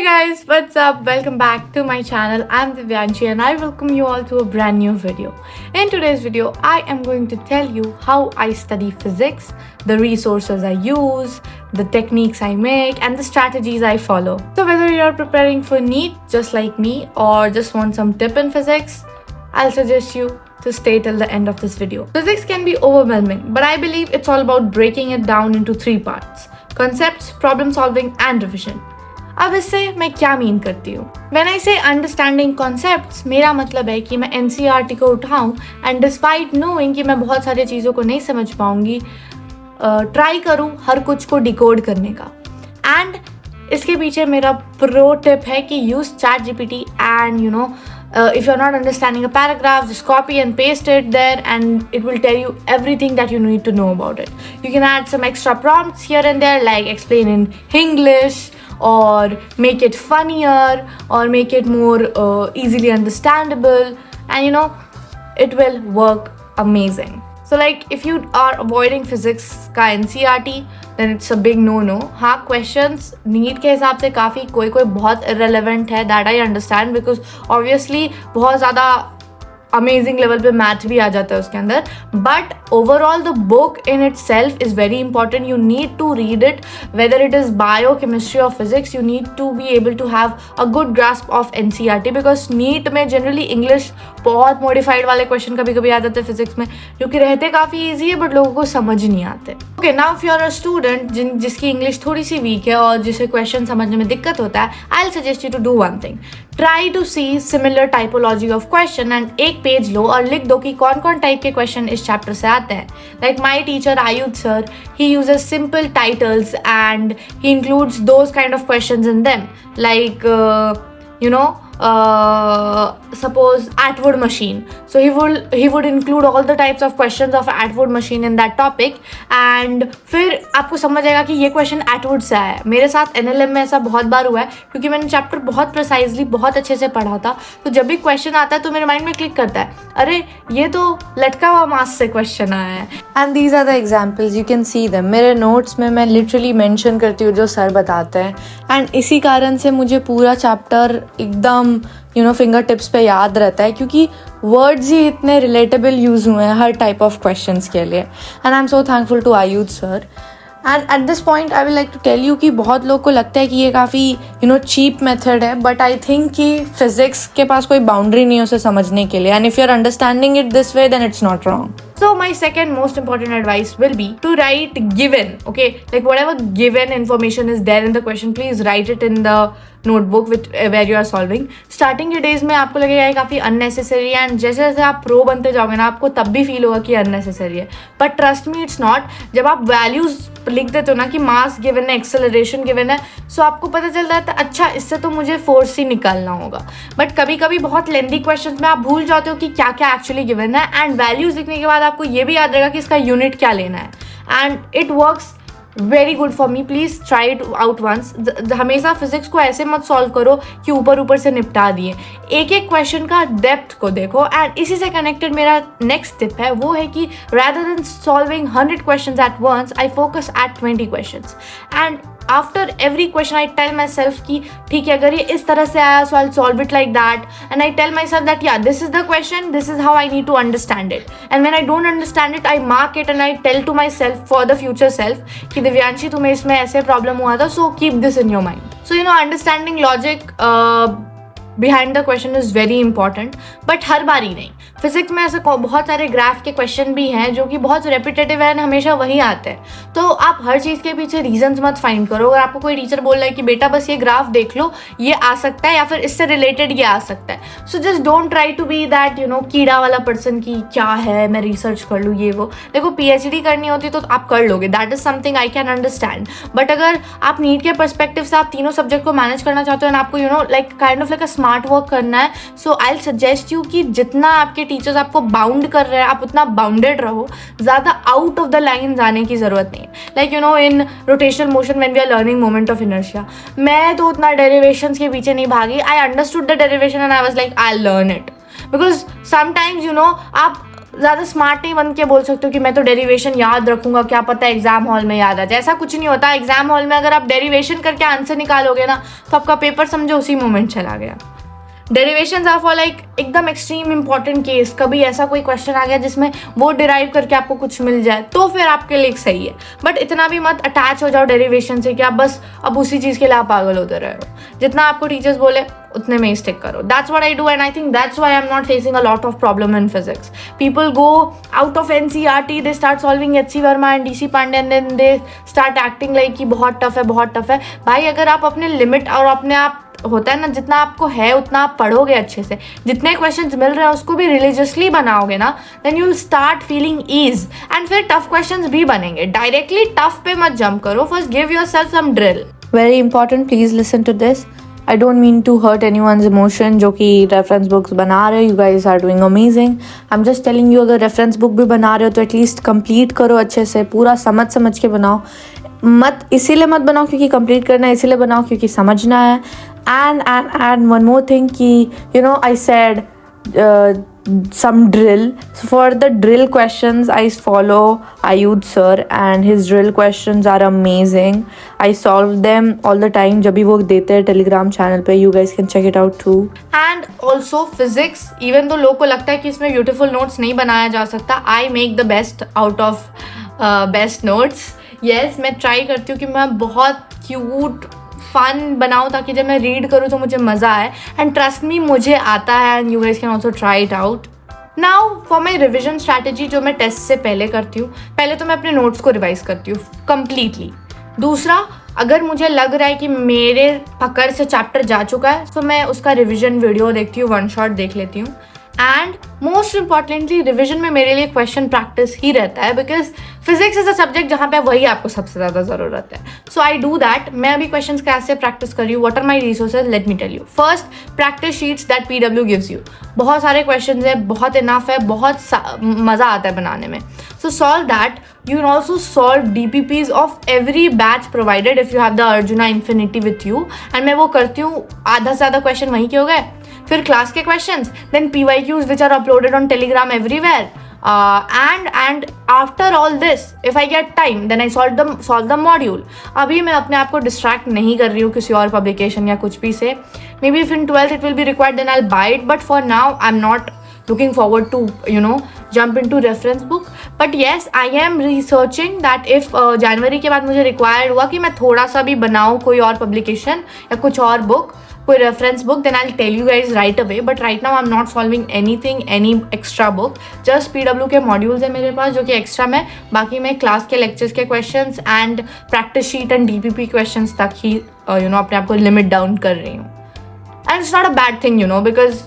Hey guys, what's up? Welcome back to my channel. I'm Divyanshi and I welcome you all to a brand new video. In today's video, I am going to tell you how I study physics, the resources I use, the techniques I make and the strategies I follow. So whether you're preparing for NEET just like me or just want some tip in physics, I'll suggest you to stay till the end of this video. Physics can be overwhelming, but I believe it's all about breaking it down into three parts: concepts, problem solving and revision. अब इससे मैं क्या mean करती हूँ? When I say understanding concepts, मेरा मतलब है कि मैं NCERT को उठाऊँ and despite knowing कि मैं बहुत सारी चीज़ों को नहीं समझ पाऊँगी, ट्राई करूँ हर कुछ को डिकोड करने का. एंड इसके पीछे मेरा प्रो टिप है कि use ChatGPT and if you're not understanding a paragraph, just copy and paste it there and it will tell you everything that you need to know about it. You can add some extra prompts here and there like explain in English or make it funnier or make it more easily understandable, and it will work amazing. So like if you are avoiding physics का NCERT, then it's a big no-no. हाँ, questions NEET के हिसाब से काफ़ी कोई बहुत irrelevant है, that I understand, because obviously बहुत ज़्यादा अमेजिंग लेवल पे मैथ भी आ जाता है उसके अंदर. But overall the book in itself is very important. You need to read it, whether it is bio, chemistry और physics. You need to be able to have a good grasp of NCERT, because NEET में generally English बहुत modified वाले question कभी कभी आ जाते हैं physics में, जो कि रहते काफ़ी ईजी है बट लोगों को समझ नहीं आते. Okay, now if you are a student जिसकी इंग्लिश थोड़ी सी वीक है और जिसे क्वेश्चन समझने में दिक्कत होता है, I will suggest you to do one thing. Try to see similar typology of question and एक पेज लो और लिख दो कि कौन कौन टाइप के क्वेश्चन इस चैप्टर से आते हैं. लाइक माई टीचर आयुध sir, he uses simple titles and he includes those kind of questions in them, like suppose Atwood machine. So he would include all the types of questions of Atwood machine in that topic, and फिर आपको समझ आएगा कि ये question Atwood से आया है. मेरे साथ NLM में ऐसा बहुत बार हुआ है क्योंकि मैंने चैप्टर बहुत प्रिसाइजली बहुत अच्छे से पढ़ा था. तो जब भी क्वेश्चन आता है तो मेरे माइंड में क्लिक करता है, अरे ये तो लटका हुआ मास से क्वेश्चन आया है. And these are the examples, you can see them. मेरे नोट्स में मैं लिटरली मेंशन करती हूँ जो सर बताते हैं, एंड इसी कारण से मुझे पूरा चैप्टर एकदम फिंगर टिप्स पे याद रहता है, क्योंकि वर्ड्स ही इतने रिलेटेबल यूज़ हुए हैं हर टाइप ऑफ क्वेश्चंस के लिए. And I am so thankful to Ayudh sir. And at this point I will like to tell you कि बहुत लोग को लगता है कि ये काफ़ी चीप मेथड है, बट आई थिंक कि फिजिक्स के पास कोई बाउंड्री नहीं है उसे समझने के लिए, and if you are understanding it this way then it's not wrong. So my second most important advice will be to write given, okay? Like whatever given information is there in the question, please write it in the notebook where you are solving. Starting के days में आपको लगेगा ये काफ़ी unnecessary है, and जैसे जैसे आप pro बनते जाओगे ना, आपको तब भी feel होगा कि unnecessary है. But trust me, it's not. जब आप values लिख देते हो ना कि mass given है, acceleration given है, so आपको पता चलता है अच्छा इससे तो मुझे force ही निकालना होगा. But कभी कभी बहुत lengthy questions में आप भूल जाते हो कि क्या क्या actually given है, and values लिखने के बाद आपको ये भी याद रहेगा कि इसका यूनिट क्या लेना है. And it works very good for me. Please try it out once. हमेशा फिजिक्स को ऐसे मत सॉल्व करो कि ऊपर ऊपर से निपटा दिए. एक एक क्वेश्चन का डेप्थ को देखो. एंड इसी से कनेक्टेड मेरा नेक्स्ट टिप है, वो है कि rather than solving 100 questions at once, I focus at 20 questions. And after every question I tell myself कि ठीक है, अगर ये इस तरह से आया so I'll solve it like that, and I tell myself that yeah, this is the question, this is how I need to understand it. And when I don't understand it, I mark it and I tell to myself for the future self कि दिव्यांशी तुम्हें इसमें ऐसे problem हुआ था, so keep this in your mind. So understanding logic behind the question is very important, but हर बारी नहीं. Physics में ऐसे बहुत सारे ग्राफ के क्वेश्चन भी हैं जो कि बहुत रेपिटेटिव है, हमेशा वही आते हैं. तो आप हर चीज़ के पीछे रीजंस मत फाइंड करो. अगर आपको कोई टीचर बोल रहा है कि बेटा बस ये ग्राफ देख लो, ये आ सकता है या फिर इससे रिलेटेड ये आ सकता है, so just don't try to be that कीड़ा वाला पर्सन की क्या है मैं रिसर्च कर लूँ ये वो. देखो PhD करनी होती तो आप कर लोगे, that is something I can understand. But अगर आप नीट के परस्पेक्टिव से आप तीनों सब्जेक्ट को मैनेज करना चाहते हो एंड आपको like kind of like a smart work करना है, so I will suggest you कि जितना आपके टीचर्स आपको बाउंड कर रहे हैं आप उतना बाउंडेड रहो. ज़्यादा आउट ऑफ द लाइन जाने की ज़रूरत नहीं है. Like in rotational motion when we are learning moment of inertia, मैं तो उतना डेरिवेशंस के पीछे नहीं भागी. I understood the derivation and I was like I learn it, because sometimes आप ज़्यादा स्मार्ट नहीं बन के बोल सकते हो कि मैं तो डेरिवेशन याद रखूंगा, क्या पता एग्जाम हॉल में याद आ जाए। ऐसा कुछ नहीं होता। एग्जाम हॉल में अगर आप डेरिवेशन करके आंसर निकालोगे ना तो आपका पेपर समझो उसी मोमेंट चला गया। डेरिवेशंस आर फॉर लाइक एकदम एक्सट्रीम इंपॉर्टेंट केस, कभी ऐसा कोई क्वेश्चन आ गया जिसमें वो डिराइव करके आपको कुछ मिल जाए तो फिर आपके लिए सही है। बट इतना भी मत अटैच हो जाओ डेरिवेशन से कि आप बस अब उसी चीज़ के लिए आप पागल होते रहे हो। जितना आपको टीचर्स बोले उतने में ही स्टिक करो। That's what I do and I think that's why I am not facing a lot of problem in physics. People go out of NCERT, they start solving HC Verma and DC Pandey and then they start acting like कि बहुत tough है, बहुत tough है। भाई अगर आप अपने limit और अपने आप होता है ना जितना आपको है उतना आप पढ़ोगे अच्छे से, जितने क्वेश्चंस मिल रहे हैं उसको भी रिलीजियसली बनाओगे ना, then you will start feeling ease and फिर टफ क्वेश्चंस भी बनेंगे। डायरेक्टली टफ पे मत जंप करो, first give yourself some drill. Very important, please listen to this. I don't mean to hurt anyone's emotion जो कि रेफरेंस बुक्स बना रहे हो। You guys are doing amazing. I am just telling you, अगर reference book भी बना रहे हो तो एटलीस्ट कंप्लीट करो अच्छे से, पूरा समझ के बनाओ। मत इसीलिए मत बनाओ क्योंकि कंप्लीट करना है, इसीलिए बनाओ क्योंकि समझना है। And one more thing कि you know I said some drill. So for the drill questions I follow Ayud sir and his drill questions are amazing. I solve them all the time जब भी वो देते हैं Telegram channel पे. You guys can check it out too. And also physics, even though लोग को लगता है कि इसमें beautiful notes नहीं बनाया जा सकता, I make the best out of best notes. Yes, मैं ट्राई करती हूँ कि मैं बहुत क्यूट फन बनाऊँ ताकि जब मैं रीड करूँ तो मुझे मज़ा आए। एंड ट्रस्ट मी, मुझे आता है and you guys can also try it out. Now for my revision strategy जो मैं टेस्ट से पहले करती हूँ, पहले तो मैं अपने नोट्स को रिवाइज करती हूँ कम्प्लीटली। दूसरा, अगर मुझे लग रहा है कि मेरे पकड़ से चैप्टर जा चुका है तो मैं उसका रिविजन वीडियो देखती हूँ, वन शॉट देख लेती हूँ। एंड मोस्ट इंपॉर्टेंटली रिविजन में मेरे लिए क्वेश्चन प्रैक्टिस ही रहता है, because physics is a subject जहाँ पे वही आपको सबसे ज़्यादा ज़रूरत है। So I do that. मैं अभी क्वेश्चन कैसे प्रैक्टिस कर रही हूँ, what are my resources, let me tell you. First, practice sheets that PW gives you. बहुत सारे क्वेश्चन है, बहुत इनफ है, बहुत मज़ा आता है बनाने में। सो solve that. You can also solve DPPs of every batch provided if you have the Arjuna Infinity with you. And मैं वो करती हूँ, आधा से ज़्यादा क्वेश्चन वहीं के हो गए। फिर क्लास के questions, then PYQs which are uploaded on Telegram everywhere. And after all this, if I get time, then I solve the module. अभी मैं अपने आप को डिस्ट्रैक्ट नहीं कर रही हूँ किसी और पब्लिकेशन या कुछ भी से। Maybe if in 12th it will be required, then I'll buy it. But for now, I'm not looking forward to jump into reference book. But yes, I am researching that if जनवरी के बाद मुझे required हुआ कि मैं थोड़ा सा भी बनाऊँ कोई और पब्लिकेशन या कुछ और बुक, कोई reference book, then I'll tell you guys right away. But right now I'm not solving anything, any extra book. Just PW के मॉड्यूल्स है मेरे पास जो कि एक्स्ट्रा में, बाकी मैं क्लास के लेक्चर्स के questions and practice sheet and DPP questions तक ही अपने आप को लिमिट डाउन कर रही हूँ। And it's not a bad thing because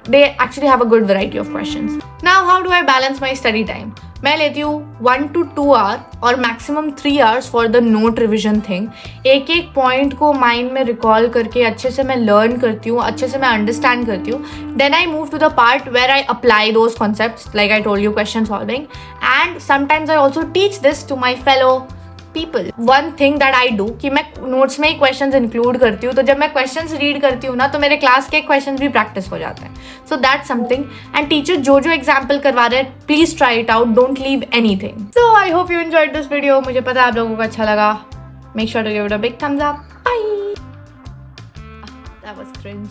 they actually have a good variety of questions. Now, how do I balance my study time? मैं लेती हूँ 1 to 2 hours और maximum 3 hours for the note revision thing. एक एक point को mind में recall करके अच्छे से मैं लर्न करती हूँ, अच्छे से मैं अंडरस्टैंड करती हूँ. Then I move to the part where I apply those concepts, like I told you, question solving. And sometimes I also teach this to my fellow people. One thing that I do कि मैं notes में ही questions include करती हूँ, तो जब मैं questions read करती हूँ ना तो मेरे क्लास के क्वेश्चंस भी प्रैक्टिस हो जाते हैं. So that's something. And teacher जो एग्जाम्पल करवा रहे हैं, please try it out, don't leave anything. So I hope you enjoyed this video. मुझे पता है आप लोगों को अच्छा लगा. Make sure to give it a big thumbs up. Bye. That was cringe.